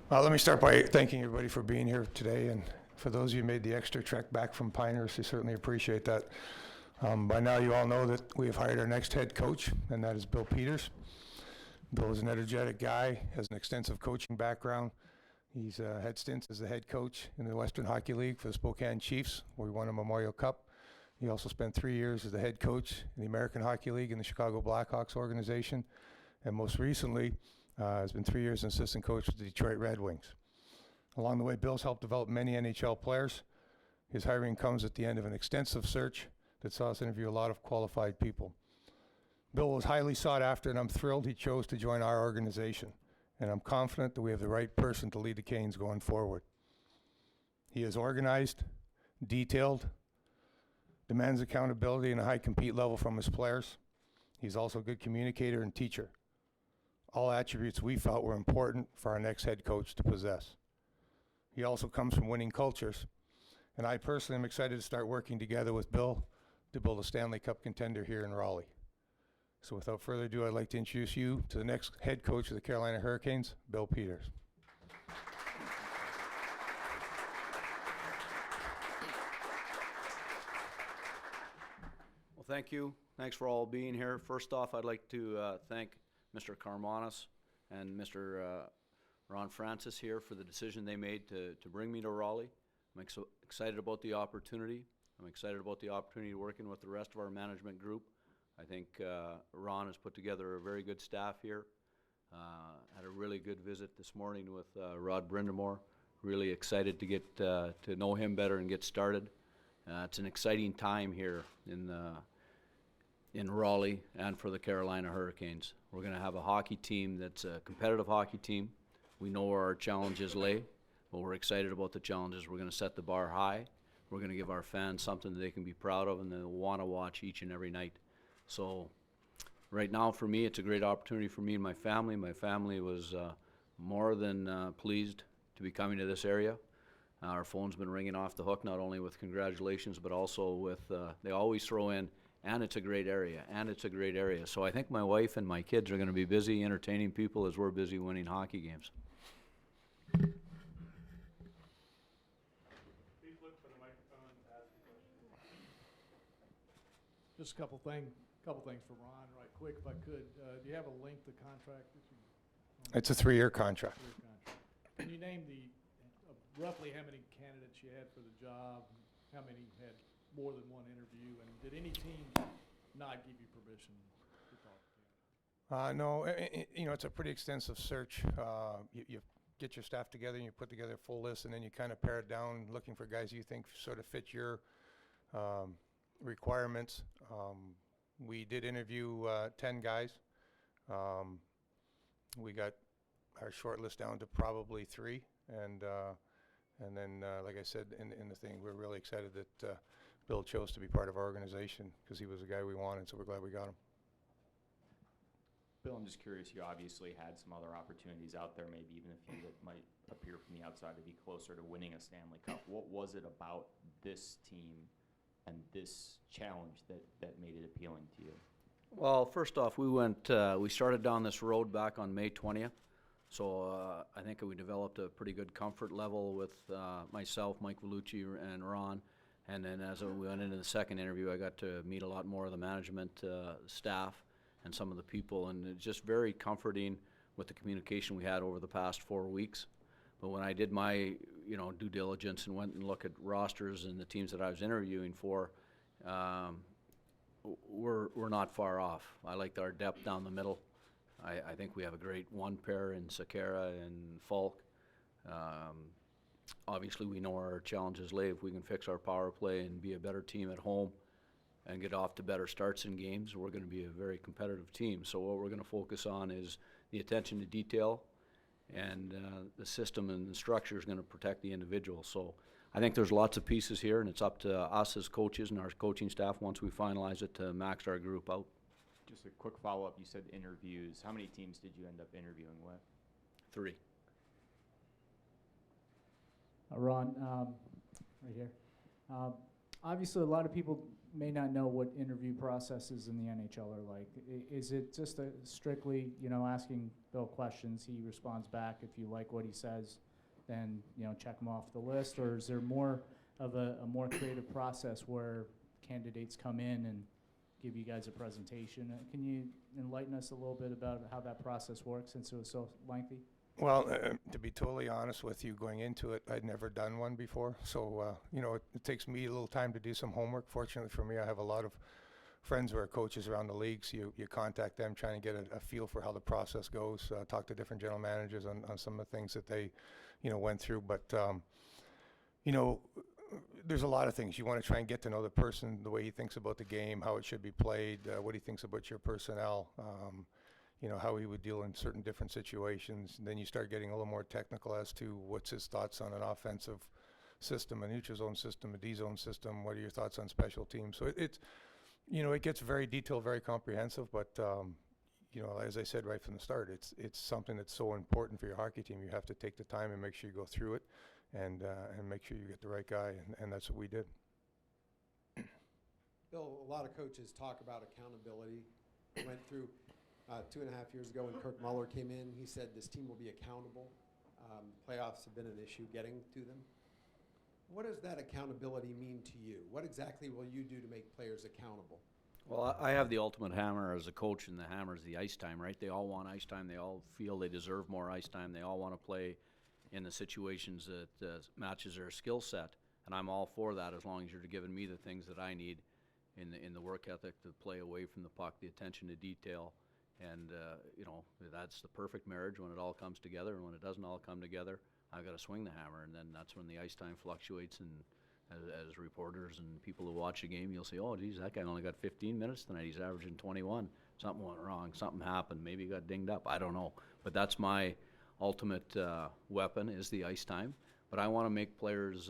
Let me start by thanking everybody for being here today, and for those of you who made the extra trek back from Pinehurst, we certainly appreciate that. By now, you all know that we have hired our next head coach, and that is Bill Peters. Bill is an energetic guy, has an extensive coaching background. He's had stints as the head coach in the Western Hockey League for the Spokane Chiefs, where we won a Memorial Cup. He also spent 3 years as the head coach in the American Hockey League in the Chicago Blackhawks organization, and most recently, has been 3 years an assistant coach with the Detroit Red Wings. Along the way, Bill's helped develop many NHL players. His hiring comes at the end of an extensive search that saw us interview a lot of qualified people. Bill was highly sought after, and I'm thrilled he chose to join our organization. And I'm confident that we have the right person to lead the Canes going forward. He is organized, detailed, demands accountability and a high compete level from his players. He's also a good communicator and teacher. All attributes we felt were important for our next head coach to possess. He also comes from winning cultures, and I personally am excited to start working together with Bill to build a Stanley Cup contender here in Raleigh. So without further ado, I'd like to introduce you to the next head coach of the Carolina Hurricanes, Bill Peters. Well, thank you. Thanks for all being here. First off, I'd like to thank Mr. Karmanos and Mr. Ron Francis here for the decision they made to bring me to Raleigh. I'm excited about the opportunity. I'm excited about the opportunity working with the rest of our management group. I think Ron has put together a very good staff here. Had a really good visit this morning with Rod Brindamore. Really excited to get to know him better and get started. It's an exciting time here in Raleigh and for the Carolina Hurricanes. We're going to have a hockey team that's a competitive hockey team. We know where our challenges lay, but we're excited about the challenges. We're going to set the bar high. We're going to give our fans something that they can be proud of and they'll want to watch each and every night. So right now for me, it's a great opportunity for me and my family. My family was more than pleased to be coming to this area. Our phone's been ringing off the hook, not only with congratulations, but also with, they always throw in, and it's a great area, and it's a great area. So I think my wife and my kids are going to be busy entertaining people as we're busy winning hockey games. Please look for the microphone to ask a question. Just a couple things for Ron, right quick, if I could. Do you have a length of contract that you? It's a 3-year contract. Can you name roughly how many candidates you had for the job? How many had more than one interview? And did any teams not give you permission to talk to candidates? No, it's a pretty extensive search. You get your staff together and you put together a full list, and then you kind of pare it down, looking for guys you think sort of fit your requirements. We did interview 10 guys. We got our short list down to probably 3, and then, like I said in the thing, we're really excited that Bill chose to be part of our organization because he was the guy we wanted, so we're glad we got him. Bill, I'm just curious, you obviously had some other opportunities out there, maybe even a few that might appear from the outside to be closer to winning a Stanley Cup. What was it about this team and this challenge that made it appealing to you? Well, first off, we started down this road back on May 20th. So I think we developed a pretty good comfort level with myself, Mike Vellucci, and Ron. And then as we went into the second interview, I got to meet a lot more of the management staff and some of the people. And it's just very comforting with the communication we had over the past 4 weeks. But when I did my due diligence and went and looked at rosters and the teams that I was interviewing for, we're not far off. I liked our depth down the middle. I think we have a great one pair in Sekera and Falk. Obviously, we know our challenges lay. If we can fix our power play and be a better team at home and get off to better starts in games, we're going to be a very competitive team. So what we're going to focus on is the attention to detail, and the system and the structure is going to protect the individual. So I think there's lots of pieces here, and it's up to us as coaches and our coaching staff once we finalize it to max our group out. Just a quick follow-up, you said interviews. How many teams did you end up interviewing with? 3. Ron, right here. Obviously, a lot of people may not know what interview processes in the NHL are like. Is it just a strictly, asking Bill questions, he responds back, if you like what he says, then, check him off the list? Or is there more of a more creative process where candidates come in and give you guys a presentation? Can you enlighten us a little bit about how that process works, since it was so lengthy? Well, to be totally honest with you, going into it, I'd never done one before. So, it takes me a little time to do some homework. Fortunately for me, I have a lot of friends who are coaches around the league, so you contact them trying to get a feel for how the process goes, talk to different general managers on some of the things that they, went through. But, there's a lot of things. You want to try and get to know the person, the way he thinks about the game, how it should be played, what he thinks about your personnel, how he would deal in certain different situations. And then you start getting a little more technical as to what's his thoughts on an offensive system, a neutral zone system, a D-zone system. What are your thoughts on special teams? So it gets very detailed, very comprehensive, but, as I said right from the start, it's something that's so important for your hockey team. You have to take the time and make sure you go through it and make sure you get the right guy, and that's what we did. Bill, a lot of coaches talk about accountability. Went through 2.5 years ago when Kirk Muller came in, he said this team will be accountable. Playoffs have been an issue getting to them. What does that accountability mean to you? What exactly will you do to make players accountable? Well, I have the ultimate hammer as a coach, and the hammer is the ice time, right? They all want ice time. They all feel they deserve more ice time. They all want to play in the situations that matches their skill set, and I'm all for that as long as you're giving me the things that I need in the work ethic to play away from the puck, the attention to detail, and that's the perfect marriage when it all comes together. And when it doesn't all come together, I've got to swing the hammer, and then that's when the ice time fluctuates. And as reporters and people who watch a game, you'll say, "Oh, geez, that guy only got 15 minutes tonight. He's averaging 21. Something went wrong. Something happened. Maybe he got dinged up. I don't know." But that's my ultimate weapon, is the ice time. But I want to make players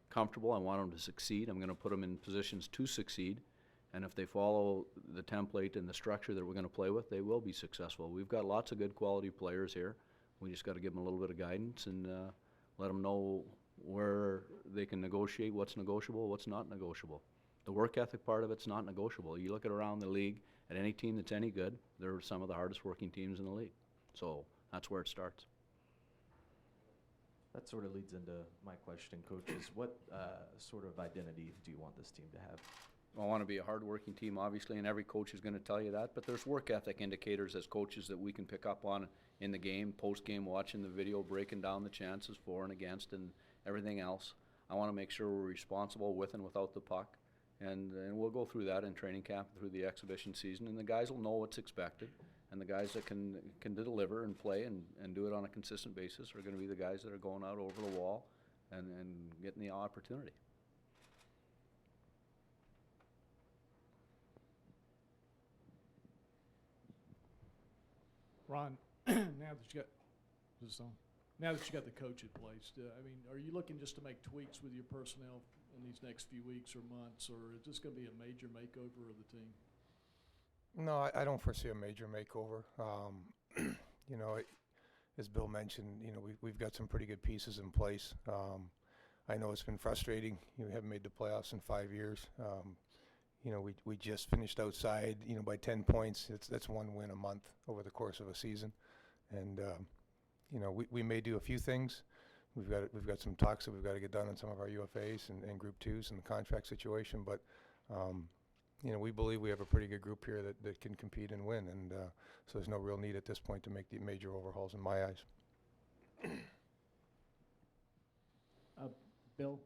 comfortable. I want them to succeed. I'm going to put them in positions to succeed. And if they follow the template and the structure that we're going to play with, they will be successful. We've got lots of good quality players here. We just got to give them a little bit of guidance and let them know where they can negotiate, what's negotiable, what's not negotiable. The work ethic part of it's not negotiable. You look at around the league, at any team that's any good, they're some of the hardest working teams in the league. So that's where it starts. That sort of leads into my question, coaches. What sort of identity do you want this team to have? I want to be a hard-working team, obviously, and every coach is going to tell you that, but there's work ethic indicators as coaches that we can pick up on in the game, post-game, watching the video, breaking down the chances for and against and everything else. I want to make sure we're responsible with and without the puck, and we'll go through that in training camp, through the exhibition season, and the guys will know what's expected, and the guys that can deliver and play and do it on a consistent basis are going to be the guys that are going out over the wall and getting the opportunity. Ron, now that you got the coach in place, are you looking just to make tweaks with your personnel in these next few weeks or months, or is this going to be a major makeover of the team? No, I don't foresee a major makeover. As Bill mentioned, we've got some pretty good pieces in place. I know it's been frustrating. We haven't made the playoffs in 5 years. We just finished outside, by 10 points. That's one win a month over the course of a season. And, we may do a few things. We've got some talks that we've got to get done on some of our UFAs and Group 2s and the contract situation. But, we believe we have a pretty good group here that can compete and win. And so there's no real need at this point to make the major overhauls in my eyes. Bill,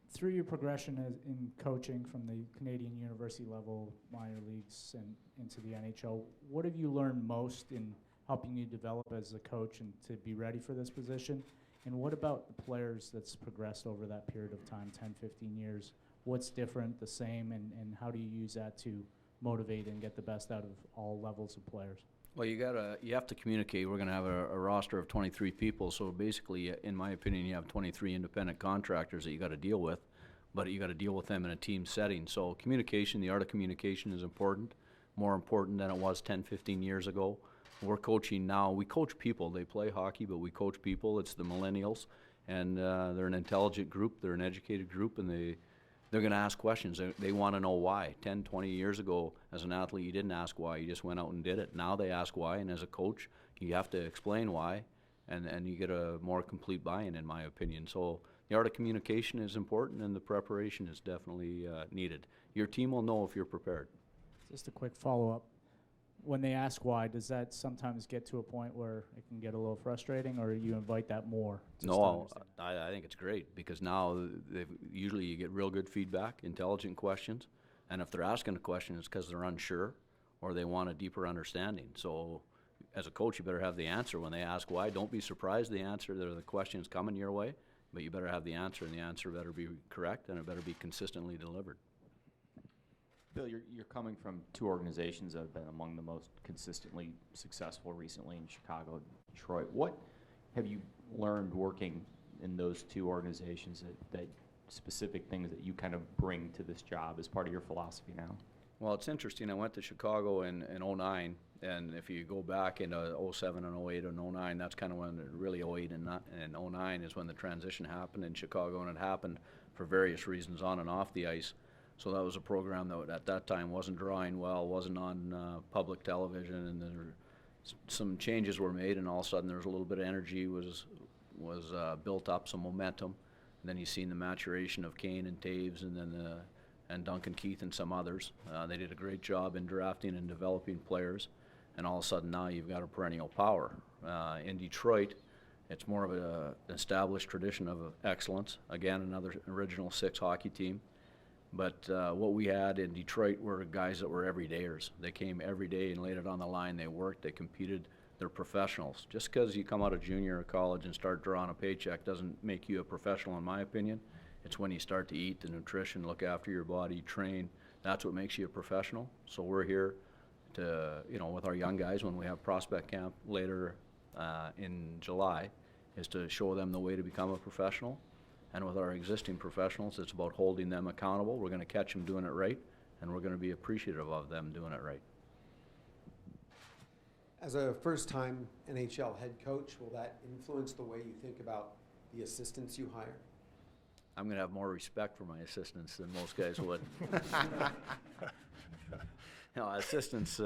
through your progression in coaching from the Canadian university level, minor leagues, and into the NHL, what have you learned most in helping you develop as a coach and to be ready for this position? And what about the players that's progressed over that period of time, 10, 15 years? What's different, the same, and how do you use that to motivate and get the best out of all levels of players? Well, you have to communicate. We're going to have a roster of 23 people, so basically, in my opinion, you have 23 independent contractors that you got to deal with, but you got to deal with them in a team setting. So communication, the art of communication is important, more important than it was 10, 15 years ago. We're coaching now. We coach people. They play hockey, but we coach people. It's the millennials, and they're an intelligent group. They're an educated group, and They're gonna ask questions. They wanna know why. 10, 20 years ago, as an athlete, you didn't ask why. You just went out and did it. Now they ask why, and as a coach, you have to explain why, and you get a more complete buy-in, in my opinion. So the art of communication is important, and the preparation is definitely needed. Your team will know if you're prepared. Just a quick follow-up. When they ask why, does that sometimes get to a point where it can get a little frustrating, or you invite that more? just to No, understand that? I think it's great, because now usually you get real good feedback, intelligent questions, and if they're asking a question, it's because they're unsure or they want a deeper understanding. So as a coach, you better have the answer when they ask why. Don't be surprised the answer, the question's coming your way, but you better have the answer, and the answer better be correct, and it better be consistently delivered. Bill, you're coming from two organizations that have been among the most consistently successful recently in Chicago and Detroit. What have you learned working in those two organizations that specific things that you kind of bring to this job as part of your philosophy now? Well, it's interesting. I went to Chicago in '09, and if you go back into '07 and '08 and '09, that's kind of when really '08 and '09 is when the transition happened in Chicago, and it happened for various reasons on and off the ice. So that was a program that at that time wasn't drawing well, wasn't on public television, and some changes were made, and all of a sudden there was a little bit of energy was built up, some momentum. And then you've seen the maturation of Kane and Taves, and then and Duncan Keith and some others. They did a great job in drafting and developing players, and all of a sudden now you've got a perennial power. In Detroit, it's more of an established tradition of excellence. Again, another original six hockey team. But what we had in Detroit were guys that were everydayers. They came every day and laid it on the line. They worked, they competed, they're professionals. Just because you come out of junior or college and start drawing a paycheck doesn't make you a professional, in my opinion. It's when you start to eat the nutrition, look after your body, train. That's what makes you a professional. So we're here to, with our young guys when we have prospect camp later in July, is to show them the way to become a professional. And with our existing professionals, it's about holding them accountable. We're going to catch them doing it right, and we're going to be appreciative of them doing it right. As a first-time NHL head coach, will that influence the way you think about the assistants you hire? I'm going to have more respect for my assistants than most guys would. Assistants,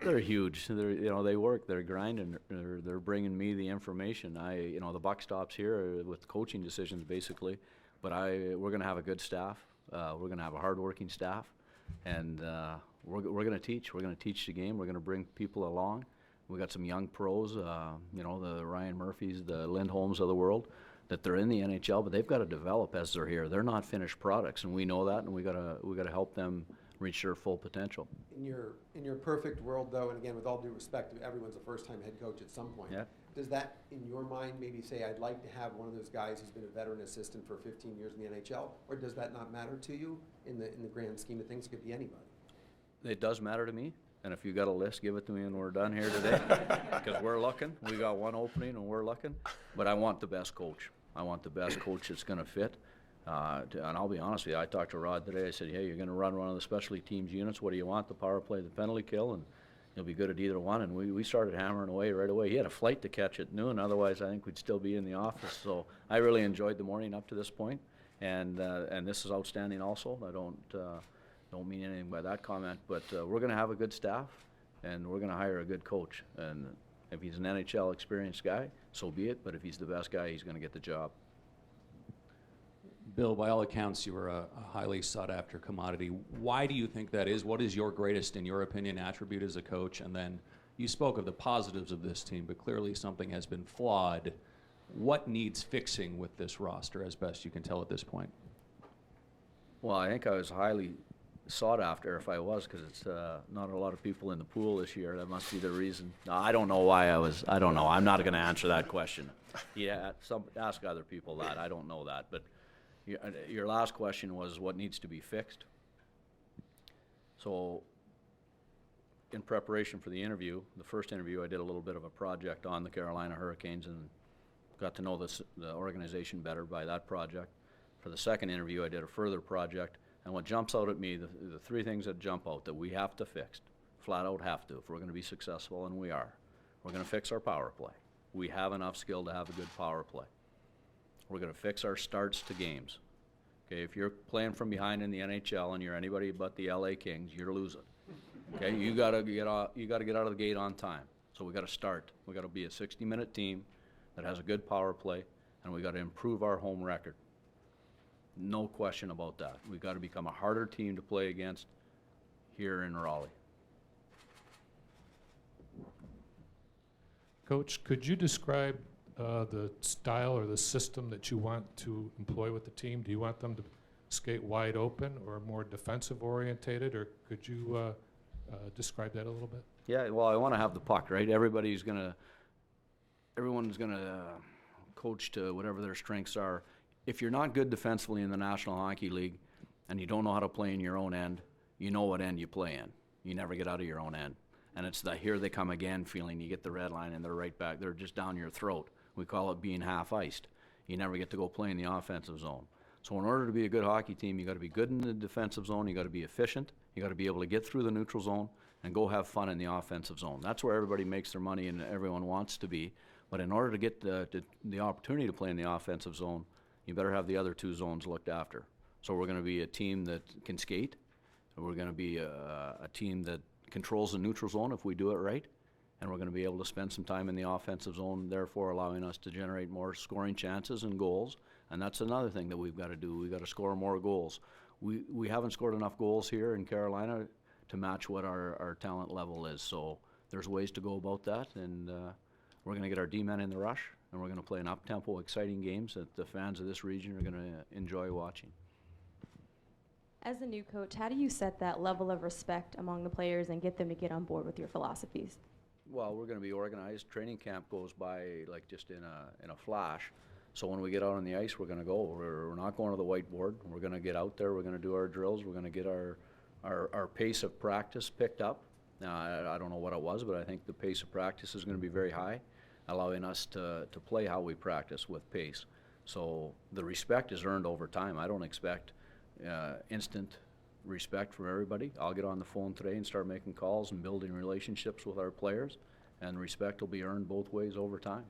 they're huge. They work, they're grinding, they're bringing me the information. The buck stops here with coaching decisions, basically. But we're going to have a good staff. We're going to have a hardworking staff, and we're going to teach. We're going to teach the game. We're going to bring people along. We got some young pros, the Ryan Murphys, the Lindholms of the world, that they're in the NHL, but they've got to develop as they're here. They're not finished products, and we know that, and we got to help them reach their full potential. In your perfect world, though, and again, with all due respect, everyone's a first-time head coach at some point. Yeah. Does that, in your mind, maybe say, I'd like to have one of those guys who's been a veteran assistant for 15 years in the NHL, or does that not matter to you in the grand scheme of things? It could be anybody. It does matter to me, and if you got a list, give it to me, and we're done here today. Because we're looking. We got one opening, and we're looking. But I want the best coach. I want the best coach that's going to fit. And I'll be honest with you, I talked to Rod today. I said, hey, you're going to run one of the specialty teams units. What do you want, the power play, the penalty kill? And you'll be good at either one. And we started hammering away right away. He had a flight to catch at noon. Otherwise, I think we'd still be in the office. So I really enjoyed the morning up to this point. And this is outstanding also. I don't mean anything by that comment. But we're going to have a good staff, and we're going to hire a good coach. And if he's an NHL experienced guy, so be it. But if he's the best guy, he's going to get the job. Bill, by all accounts, you were a highly sought-after commodity. Why do you think that is? What is your greatest, in your opinion, attribute as a coach? And then you spoke of the positives of this team, but clearly something has been flawed. What needs fixing with this roster, as best you can tell at this point? Well, I think I was highly sought after, if I was, because it's not a lot of people in the pool this year. That must be the reason. No, I don't know why I was. I don't know. I'm not going to answer that question. Yeah, ask other people that. I don't know that, but. Your last question was what needs to be fixed. So in preparation for the interview, the first interview, I did a little bit of a project on the Carolina Hurricanes and got to know the organization better by that project. For the second interview, I did a further project, and what jumps out at me, the three things that jump out that we have to fix, flat out have to, if we're going to be successful, and we are. We're going to fix our power play. We have enough skill to have a good power play. We're going to fix our starts to games, Okay, if you're playing from behind in the NHL and you're anybody but the LA Kings, you're losing. Okay, you gotta get out of the gate on time. So we gotta start. We gotta be a 60-minute team that has a good power play, and we gotta improve our home record. No question about that. We've gotta become a harder team to play against here in Raleigh. Coach, could you describe the style or the system that you want to employ with the team? Do you want them to skate wide open or more defensive orientated, or could you describe that a little bit? Yeah, well, I want to have the puck, right? Everyone's gonna coach to whatever their strengths are. If you're not good defensively in the National Hockey League and you don't know how to play in your own end, you know what end you play in. You never get out of your own end. And it's the here they come again feeling. You get the red line and they're right back. They're just down your throat. We call it being half-iced. You never get to go play in the offensive zone. So in order to be a good hockey team, you got to be good in the defensive zone. You got to be efficient. You got to be able to get through the neutral zone and go have fun in the offensive zone. That's where everybody makes their money and everyone wants to be. But in order to get the opportunity to play in the offensive zone, you better have the other two zones looked after. So we're going to be a team that can skate. We're going to be a team that controls the neutral zone if we do it right. And we're going to be able to spend some time in the offensive zone, therefore allowing us to generate more scoring chances and goals. And that's another thing that we've got to do. We've got to score more goals. We haven't scored enough goals here in Carolina to match what our talent level is. So there's ways to go about that. And we're going to get our D-men in the rush. And we're going to play an up-tempo, exciting games that the fans of this region are going to enjoy watching. As a new coach, how do you set that level of respect among the players and get them to get on board with your philosophies? Well, we're going to be organized. Training camp goes by like just in a flash. So when we get out on the ice, we're going to go. We're not going to the whiteboard. We're going to get out there. We're going to do our drills. We're going to get our pace of practice picked up. Now, I don't know what it was, but I think the pace of practice is going to be very high, allowing us to play how we practice with pace. So the respect is earned over time. I don't expect instant respect from everybody. I'll get on the phone today and start making calls and building relationships with our players, and respect will be earned both ways over time.